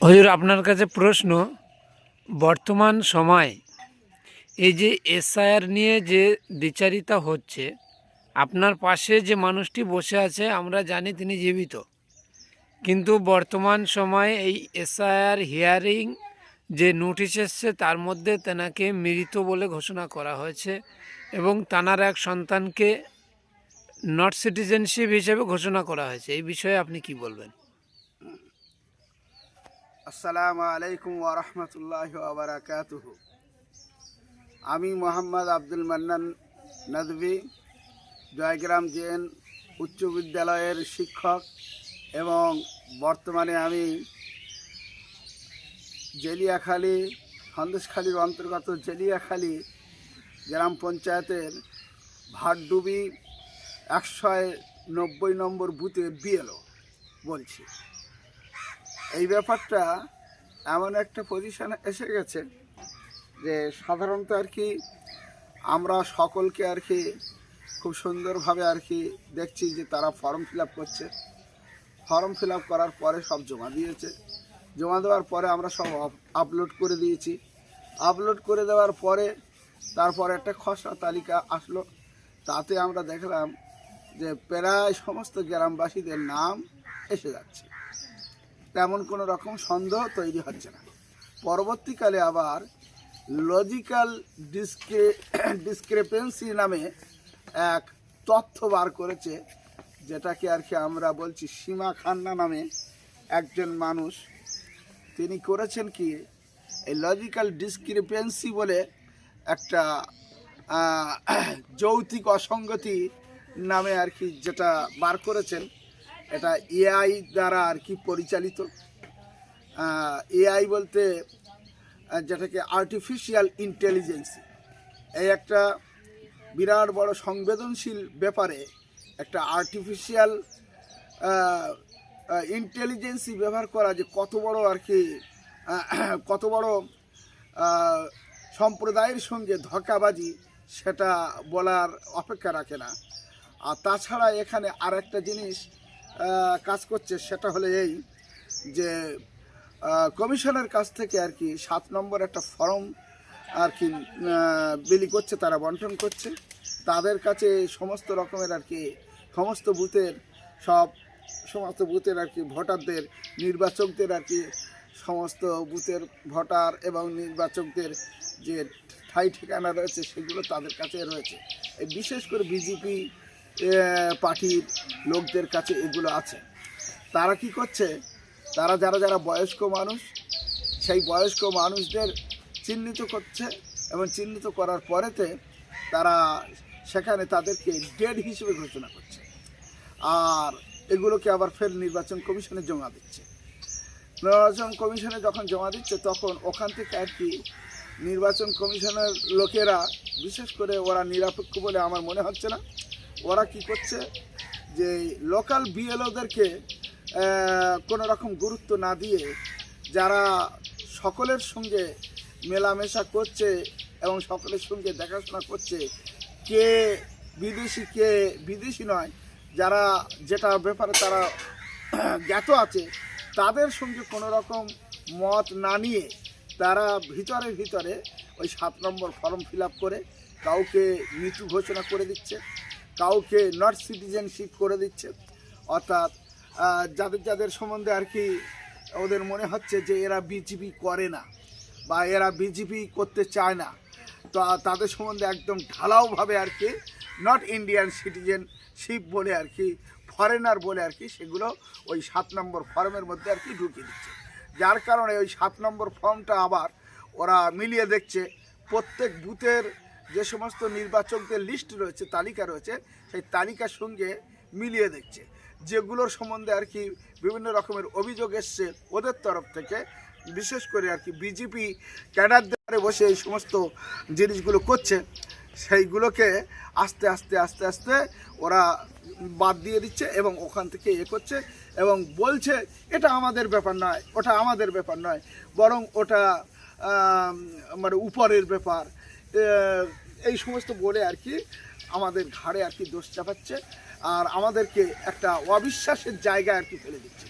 হুজুর, আপনার কাছে প্রশ্ন, বর্তমান সময় এই যে এসআইআর নিয়ে যে দ্বিচারিতা হচ্ছে, আপনার পাশে যে মানুষটি বসে আছে আমরা জানি তিনি জীবিত, কিন্তু বর্তমান সময়ে এই এসআইআর হিয়ারিং যে নোটিশ এসছে তার মধ্যে তেনাকে মৃত বলে ঘোষণা করা হয়েছে এবং তানার এক সন্তানকে নট সিটিজেনশিপ হিসেবে ঘোষণা করা হয়েছে। এই বিষয়ে আপনি কি বলবেন? আসসালামু আলাইকুম ওয়া রাহমাতুল্লাহি ওয়া বারাকাতুহু। আমি মোহাম্মদ আব্দুল মান্নান নদভী, জয়গ্রাম জেন উচ্চ বিদ্যালয়ের শিক্ষক এবং বর্তমানে আমি জেলিয়াখালী, সন্দেশখালীর অন্তর্গত জেলিয়াখালী গ্রাম পঞ্চায়েতের ভাটডুবি 190 নম্বর বুথে বিএলও বলছি। এই ব্যাপারটা এমন একটা পজিশনে এসে গেছে যে সাধারণত আমরা সকলকে খুব সুন্দরভাবে দেখছি যে তারা ফর্ম ফিল আপ করছে। ফর্ম ফিল আপ করার পরে সব জমা দিয়েছে। জমা দেওয়ার পরে আমরা সব আপলোড করে দিয়েছি। আপলোড করে দেওয়ার পরে তারপরে একটা খসড়া তালিকা আসলো। তাতে আমরা দেখলাম যে প্রায় সমস্ত গ্রামবাসীদের নাম এসে যাচ্ছে, তেমন কোনো রকম সন্দেহ তৈরি হচ্ছে না। পরবর্তীকালে আবার লজিক্যাল ডিসক্রেপেন্সি নামে এক তথ্য বার করেছে, যেটাকে আমরা বলছি সীমা খান্না নামে একজন মানুষ। তিনি করেছেন কি, এই লজিক্যাল ডিসক্রিপেন্সি বলে একটা যৌক্তিক অসঙ্গতি নামে যেটা বার করেছেন, এটা এআই দ্বারা পরিচালিত। এআই বলতে যেটাকে আর্টিফিশিয়াল ইন্টেলিজেন্সি, এই একটা বিরাট বড় সংবেদনশীল ব্যাপারে একটা আর্টিফিশিয়াল ইন্টেলিজেন্সি ব্যবহার করা যে কত বড় সম্প্রদায়ের সঙ্গে ধোঁকাবাজি, সেটা বলার অপেক্ষা রাখে না। আর তাছাড়া এখানে আর একটা জিনিস কাজ করছে, সেটা হলো এই যে কমিশনের কাছ থেকে 7 নম্বর একটা ফর্ম বিলি করছে, তারা বন্টন করছে। তাদের কাছে সমস্ত রকমের সমস্ত বুথের ভোটারদের, নির্বাচকদের সমস্ত বুথের ভোটার এবং নির্বাচকদের যে ঠাই ঠিকানা রয়েছে সেগুলো তাদের কাছে রয়েছে। বিশেষ করে বিজেপি পার্টির লোকদের কাছে এগুলো আছে। তারা কি করছে, তারা যারা বয়স্ক মানুষ, সেই বয়স্ক মানুষদের চিহ্নিত করছে এবং চিহ্নিত করার পরেতে তারা সেখানে তাদেরকে ডেড হিসেবে ঘোষণা করছে, আর এগুলোকে আবার ফের নির্বাচন কমিশনে জমা দিচ্ছে। নির্বাচন কমিশনে যখন জমা দিচ্ছে তখন ওখান থেকে নির্বাচন কমিশনের লোকেরা, বিশেষ করে ওরা নিরপেক্ষ বলে আমার মনে হচ্ছে না, ওরা কি করছে যে লোকাল বিএলওদেরকে কোনো রকম গুরুত্ব না দিয়ে, যারা সকলের সঙ্গে মেলামেশা করছে এবং সকলের সঙ্গে দেখাশোনা করছে, কে বিদেশি কে বিদেশি নয়, যারা যেটা ব্যাপারে তারা জ্ঞাত আছে, তাদের সঙ্গে কোনো রকম মত না নিয়ে তারা ভিতরে ওই 7 নম্বর ফর্ম ফিল আপ করে কাউকে মৃত্যু ঘোষণা করে দিচ্ছে, কাউকে নট সিটিজেনশিপ করে দিচ্ছে। অর্থাৎ যাদের সম্বন্ধে ওদের মনে হচ্ছে যে এরা বিজেপি করে না বা এরা বিজেপি করতে চায় না, তো তাদের সম্বন্ধে একদম ঢালাওভাবে নট ইন্ডিয়ান সিটিজেনশিপ বলে ফরেনার বলে সেগুলো ওই 7 নম্বর ফর্মের মধ্যে ঢুকিয়ে দিচ্ছে। যার কারণে ওই 7 নম্বর ফর্মটা আবার ওরা মিলিয়ে দেখছে, প্রত্যেক বুথের যে সমস্ত নির্বাচকদের লিস্ট রয়েছে, তালিকা রয়েছে, সেই তালিকার সঙ্গে মিলিয়ে দেখছে। যেগুলোর সম্বন্ধে বিভিন্ন রকমের অভিযোগ এসছে ওদের তরফ থেকে, বিশেষ করে বিজেপি ক্যাডারদের বসে এই সমস্ত জিনিসগুলো করছে, সেইগুলোকে আস্তে আস্তে ওরা বাদ দিয়ে দিচ্ছে এবং ওখান থেকে করছে এবং বলছে এটা আমাদের ব্যাপার নয়, ওটা আমাদের ব্যাপার নয়, বরং ওটা মানে উপরের ব্যাপার, এই সমস্ত বলে আমাদের ঘাড়ে দোষ চাপাচ্ছে আর আমাদেরকে একটা অবিশ্বাসের জায়গায় ফেলে দিচ্ছে।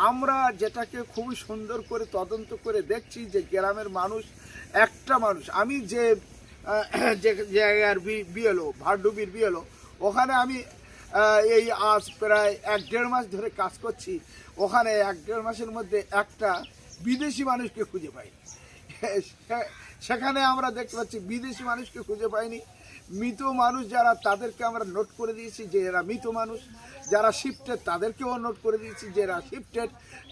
আমরা যেটাকে খুবই সুন্দর করে তদন্ত করে দেখছি যে গ্রামের মানুষ, একটা মানুষ, আমি যে যে জায়গার বিএলও ভারডুবির বিএলও, ওখানে আমি এই আজ প্রায় 1-1.5 মাস ধরে কাজ করছি। ওখানে 1-1.5 মাসের মধ্যে একটা বিদেশি মানুষকে খুঁজে পাইনি। সেখানে আমরা দেখতে পাচ্ছি বিদেশি মানুষকে খুঁজে পাইনি। মৃত মানুষ যারা, তাদেরকে আমরা নোট করে দিয়েছি যে এরা মৃত মানুষ। যারা শিফটেড তাদেরকেও নোট করে দিয়েছি যে এরা শিফটেড।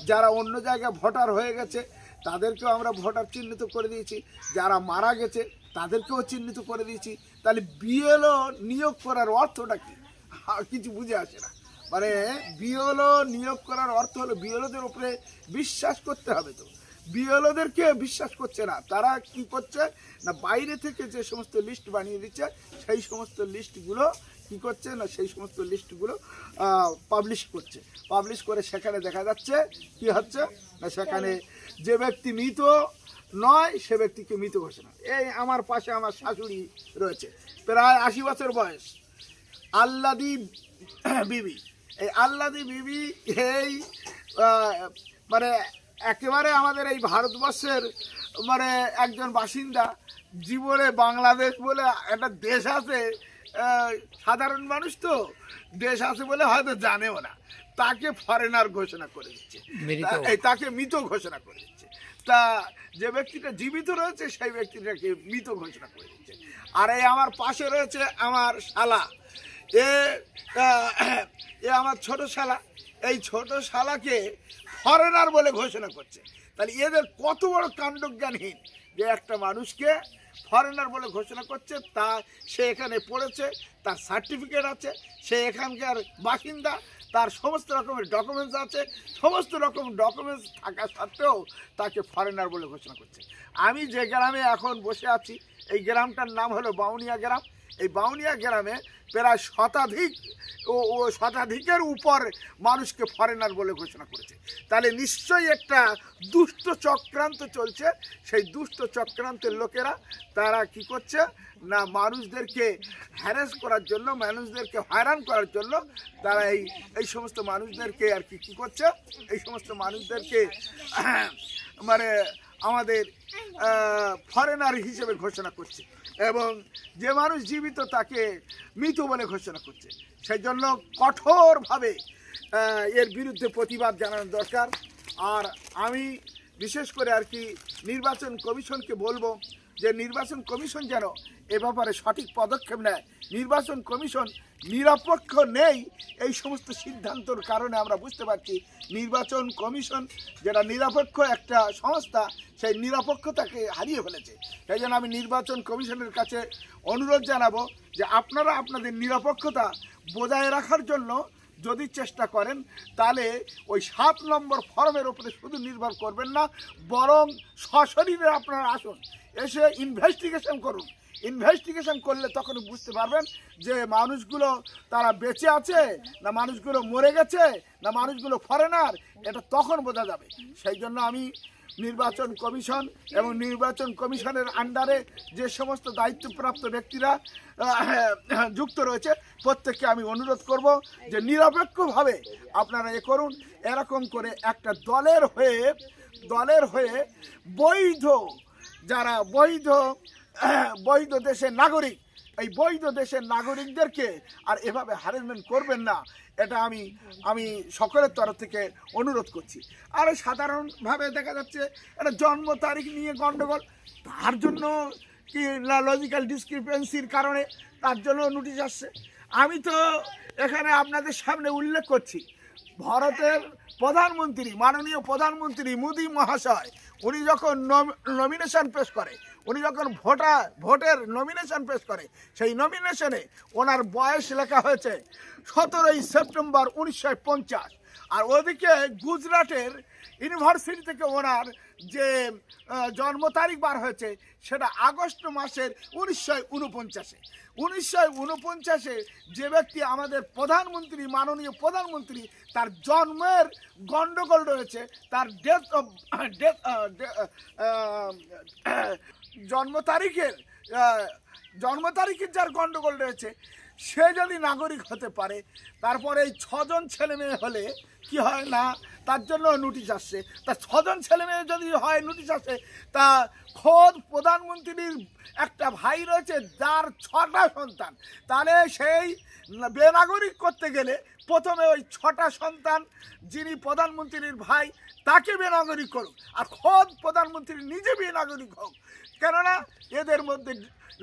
যারা অন্য জায়গায় ভোটার হয়ে গেছে তাদেরকেও আমরা ভোটার চিহ্নিত করে দিয়েছি। যারা মারা গেছে তাদেরকেও চিহ্নিত করে দিয়েছি। তাহলে বিএলও নিয়োগ করার অর্থটা কি? কিছু বুঝে আসে না। মানে বিএলও নিয়োগ করার অর্থ হলো বিএলওদের উপরে বিশ্বাস করতে হবে। তো বিএলওদেরকে বিশ্বাস করছে না। তারা কি করছে না, বাইরে থেকে যে সমস্ত লিস্ট বানিয়ে দিচ্ছে সেই সমস্ত লিস্টগুলো কি করছে না, সেই সমস্ত লিস্টগুলো পাবলিশ করছে। পাবলিশ করে সেখানে দেখা যাচ্ছে কি হচ্ছে না, সেখানে যে ব্যক্তি মৃত নয় সে ব্যক্তিকে মৃত ঘোষণা। এই আমার পাশে আমার শাশুড়ি রয়েছে, প্রায় 80 বছর বয়স, আল্লাদি বিবি। এই আল্লাদি বিবি এই মানে একেবারে আমাদের এই ভারতবর্ষের মানে একজন বাসিন্দা। জীবনে বাংলাদেশ বলে একটা দেশ আছে, সাধারণ মানুষ তো দেশ আছে বলে হয়তো জানেও না, তাকে ফরেনার ঘোষণা করে দিচ্ছে, তাকে মৃত ঘোষণা করে দিচ্ছে। তা যে ব্যক্তিটা জীবিত রয়েছে সেই ব্যক্তিটাকে মৃত ঘোষণা করে দিচ্ছে। আর এই আমার পাশে রয়েছে আমার শালা, এ আমার ছোট শালা। এই ছোট শালাকে ফরেনার বলে ঘোষণা করছে। তাহলে এদের কত বড় কাণ্ডজ্ঞানহীন যে একটা মানুষকে ফরেনার বলে ঘোষণা করছে। তা সে এখানে পড়েছে, তার সার্টিফিকেট আছে, সে এখানকার বাসিন্দা, তার সমস্ত রকমের ডকুমেন্টস আছে। সমস্ত রকম ডকুমেন্টস থাকা সত্ত্বেও তাকে ফরেনার বলে ঘোষণা করছে। আমি যে গ্রামে এখন বসে আছি এই গ্রামটার নাম হলো বাউনিয়া গ্রাম। এই বাউনিয়া গ্রামে প্রায় শতাধিকের উপর মানুষকে ফরেনার বলে ঘোষণা করেছে। তাহলে নিশ্চয়ই একটা দুষ্ট চক্রান্ত চলছে। সেই দুষ্ট চক্রান্তের লোকেরা তারা কি করছে না, মানুষদেরকে হ্যারাস করার জন্য, মানুষদেরকে হয়রান করার জন্য তারা এই সমস্ত মানুষদেরকে আর কি করছে, এই সমস্ত মানুষদেরকে মানে আমাদের ফরেনার হিসেবে ঘোষণা করছে এবং যে মানুষ জীবিত তাকে মৃত বলে ঘোষণা করছে। সেই জন্য কঠোরভাবে এর বিরুদ্ধে প্রতিবাদ জানানো দরকার। আর আমি বিশেষ করে আর কি নির্বাচন কমিশনকে বলবো যে নির্বাচন কমিশন যেন এ ব্যাপারে সঠিক পদক্ষেপ নেয়। নির্বাচন কমিশন নিরপেক্ষ নেই, এই সমস্ত সিদ্ধান্তর কারণে আমরা বুঝতে পারছি নির্বাচন কমিশন যেটা নিরপেক্ষ একটা সংস্থা, সেই নিরপেক্ষতাকে হারিয়ে ফেলেছে। সেই জন্য আমি নির্বাচন কমিশনের কাছে অনুরোধ জানাবো যে আপনারা আপনাদের নিরপেক্ষতা বজায় রাখার জন্য যদি চেষ্টা করেন তাহলে ওই 7 নম্বর ফর্মের উপরে শুধু নির্ভর করবেন না, বরং সশরীরে আপনারা আসুন, এসে ইনভেস্টিগেশন করুন। ইনভেস্টিগেশন করলে তখন বুঝতে পারবেন যে মানুষগুলো তারা বেঁচে আছে না মানুষগুলো মরে গেছে না মানুষগুলো ফরেনার, এটা তখন বোঝা যাবে। সেই জন্য আমি নির্বাচন কমিশন এবং নির্বাচন কমিশনের আন্ডারে যে সমস্ত দায়িত্বপ্রাপ্ত ব্যক্তিরা যুক্ত রয়েছে প্রত্যেককে আমি অনুরোধ করব যে নিরপেক্ষভাবে আপনারা করুন। এরকম করে একটা দলের হয়ে বৈধ যারা বৈধ দেশের নাগরিক, এই বৈধ দেশের নাগরিকদেরকে আর এভাবে হ্যারাসমেন্ট করবেন না, এটা আমি সকলের তরফ থেকে অনুরোধ করছি। আর সাধারণভাবে দেখা যাচ্ছে একটা জন্ম তারিখ নিয়ে গণ্ডগোল, তার জন্য কি লজিক্যাল ডিসক্রিপেন্সির কারণে তার জন্য নোটিশ আসছে। আমি তো এখানে আপনাদের সামনে উল্লেখ করছি ভারতের প্রধানমন্ত্রী, মাননীয় প্রধানমন্ত্রী মোদী মহাশয়, উনি যখন নমিনেশন পেশ করে, উনি যখন ভোটের নমিনেশন পেশ করে, সেই নমিনেশনে ওনার বয়স লেখা হয়েছে 17 সেপ্টেম্বর 1950। আর ওদিকে গুজরাটের ইউনিভার্সিটি থেকে ওনার যে জন্ম তারিখ বার হয়েছে সেটা আগস্ট মাসের 1949। 1949 যে ব্যক্তি আমাদের প্রধানমন্ত্রী, মাননীয় প্রধানমন্ত্রী, তার জন্মের গণ্ডগোল রয়েছে, তার জন্ম তারিখের যার গণ্ডগোল রয়েছে, সে যদি নাগরিক হতে পারে, তারপরে এই 6 জন ছেলে মেয়ে হলে কি হয় না, তার জন্য নোটিশ আসছে। তা 6 জন ছেলে মেয়ে যদি হয় নোটিশ আসে, তা খোদ প্রধানমন্ত্রীর একটা ভাই রয়েছে যার 6টা সন্তান, তাহলে সেই বেনাগরিক করতে গেলে প্রথমে ওই 6টা সন্তান যিনি প্রধানমন্ত্রীর ভাই তাকে বেনাগরিক করুক, আর খোদ প্রধানমন্ত্রী নিজে বেনাগরিক হোক। কেননা এদের মধ্যে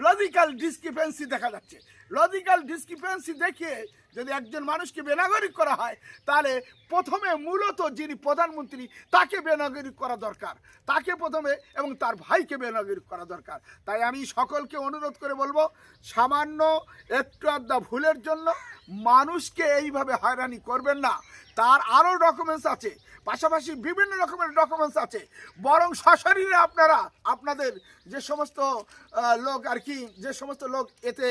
লজিক্যাল ডিসক্রিপেন্সি দেখা যাচ্ছে। লজিক্যাল ডিসক্রিপেন্সি দেখিয়ে যদি একজন মানুষকে বেনাগরিক করা হয়, তাহলে প্রথমে মূলত যিনি প্রধানমন্ত্রী তাকে বেনাগরিক করা দরকার, তাকে প্রথমে, এবং তার ভাইকে বেনাগরিক করা দরকার। তাই আমি সকলকে অনুরোধ করে বলবো, সামান্য একটু আধা ভুলের জন্য মানুষকে এইভাবে হয়রানি করবেন না। তার আরও ডকুমেন্টস আছে, পাশাপাশি বিভিন্ন রকমের ডকুমেন্টস আছে। বরং সশরীরে আপনারা আপনাদের যে সমস্ত লোক আর কি, যে সমস্ত লোক এতে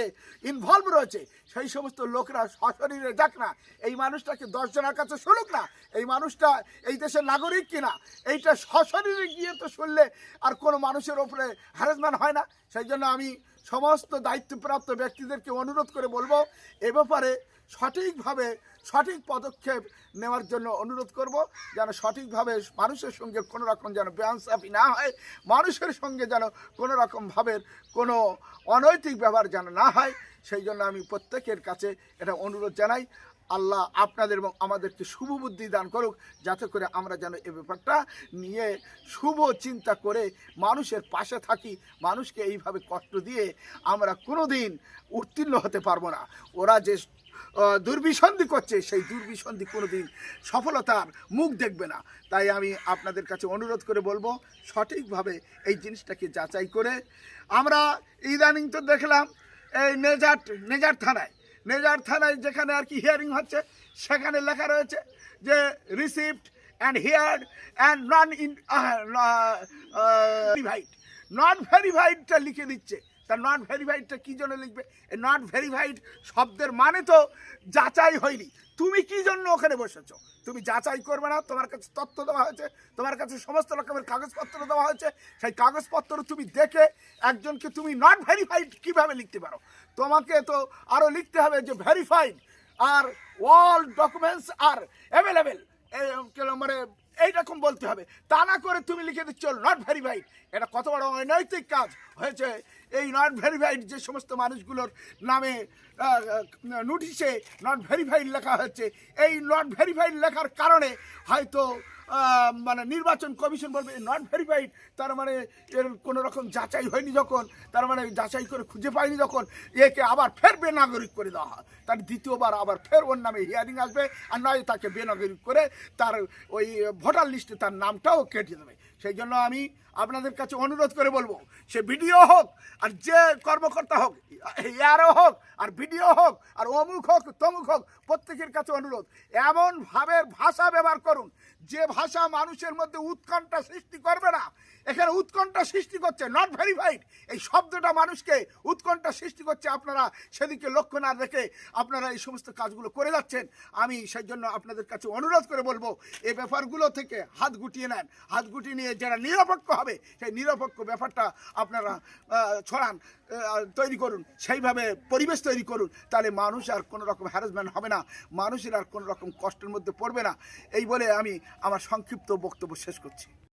ইনভলভ রয়েছে, সেই সমস্ত লোকরা সশরীরে যাক না, এই মানুষটাকে 10 জনের কাছে শুনুক না, এই মানুষটা এই দেশের নাগরিক কিনা, এইটা সশরীরে গিয়ে তো শুনলে আর কোনো মানুষের ওপরে হ্যারাসমেন্ট হয় না। সেই জন্য আমি সমস্ত দায়িত্বপ্রাপ্ত ব্যক্তিদেরকে অনুরোধ করে বলবো, এ ব্যাপারে সঠিকভাবে সঠিক পদক্ষেপ নেওয়ার জন্য অনুরোধ করব, যেন সঠিকভাবে মানুষের সঙ্গে কোনো রকম যেন বেআইনসাফি না হয়, মানুষের সঙ্গে যেন কোনো রকমভাবে কোনো অনৈতিক ব্যবহার যেন না হয়। সেই জন্য আমি প্রত্যেকের কাছে এটা অনুরোধ জানাই। আল্লাহ আপনাদের এবং আমাদেরকে শুভ বুদ্ধি দান করুক, যাতে করে আমরা যেন এ ব্যাপারটা নিয়ে শুভ চিন্তা করে মানুষের পাশে থাকি। মানুষকে এইভাবে কষ্ট দিয়ে আমরা কোনো দিন উত্তীর্ণ হতে পারবো না। ওরা যে দুর্বিসন্ধি করছে, সেই দুর্বিসন্ধি কোনো দিন সফলতার মুখ দেখবে না। তাই আমি আপনাদের কাছে অনুরোধ করে বলবো, সঠিকভাবে এই জিনিসটাকে যাচাই করে। আমরা ইদানিং তো দেখলাম এই নেজার থানায় যেখানে আর কি হিয়ারিং হচ্ছে, সেখানে লেখা রয়েছে যে received and heard and not ভেরিফাইডটা লিখে দিচ্ছে। তা নট ভেরিফাইডটা কী জন্য লিখবে? এই নট ভেরিফাইড শব্দের মানে তো যাচাই হয়নি। তুমি কি জন্য ওখানে বসেছো? তুমি যাচাই করবে না? তোমার কাছে তথ্য দেওয়া হয়েছে, তোমার কাছে সমস্ত রকমের কাগজপত্র দেওয়া হয়েছে, সেই কাগজপত্র তুমি দেখে একজনকে তুমি নট ভেরিফাইড কীভাবে লিখতে পারো? তোমাকে তো আরও লিখতে হবে যে verified R all documents are available, মানে এইরকম বলতে হবে। তা না করে তুমি লিখে দিচ্ছ নট ভেরিফাইড। এটা কত বড় অনৈতিক কাজ হয়েছে। এই নট ভেরিফাইড যে সমস্ত মানুষগুলোর নামে নোটিশে নট ভেরিফাইড লেখা হচ্ছে, এই নট ভেরিফাইড লেখার কারণে হয়তো মানে নির্বাচন কমিশন বলবে নট ভেরিফাইড, তার মানে এর কোনো রকম যাচাই হয়নি, যখন তার মানে যাচাই করে খুঁজে পায়নি, যখন একে আবার ফের বেনাগরিক করে দেওয়া হয়, তার দ্বিতীয়বার আবার ফের ওর নামে হিয়ারিং আসবে, আর নয় তাকে বেনাগরিক করে তার ওই ভোটার লিস্টে তার নামটাও কেটে দেবে। সেই জন্য আমি আপনাদের কাছে অনুরোধ করে বলবো, সে বিডিও হোক আর যে কর্মকর্তা হোক, ইয়ারও হোক আর বিডিও হোক আর অমুক হোক তমুক হোক, প্রত্যেকের কাছে অনুরোধ, এমনভাবে ভাষা ব্যবহার করুন যে ভাষা মানুষের মধ্যে উৎকণ্ঠা সৃষ্টি করবে না। এখানে উৎকণ্ঠা সৃষ্টি করছে নট ভেরিফাইড, এই শব্দটা মানুষকে উৎকণ্ঠা সৃষ্টি করছে। আপনারা সেদিকে লক্ষ্য না রেখে আপনারা এই সমস্ত কাজগুলো করে যাচ্ছেন। আমি সেই জন্য আপনাদের কাছে অনুরোধ করে বলবো, এই ব্যাপারগুলো থেকে হাত গুটিয়ে নেন। হাত গুটিয়ে নিয়ে যারা নিরপেক্ষ হবে, সেই নিরপেক্ষ ব্যাপারটা আপনারা ছড়ান, তৈরি করুন, সেইভাবে পরিবেশ তৈরি করুন। তাহলে মানুষ আর কোনো রকম হ্যারাসমেন্ট হবে না, মানুষের আর কোনো রকম কষ্টের মধ্যে পড়বে না। এই বলে আমি আমার সংক্ষিপ্ত বক্তব্য শেষ করছি।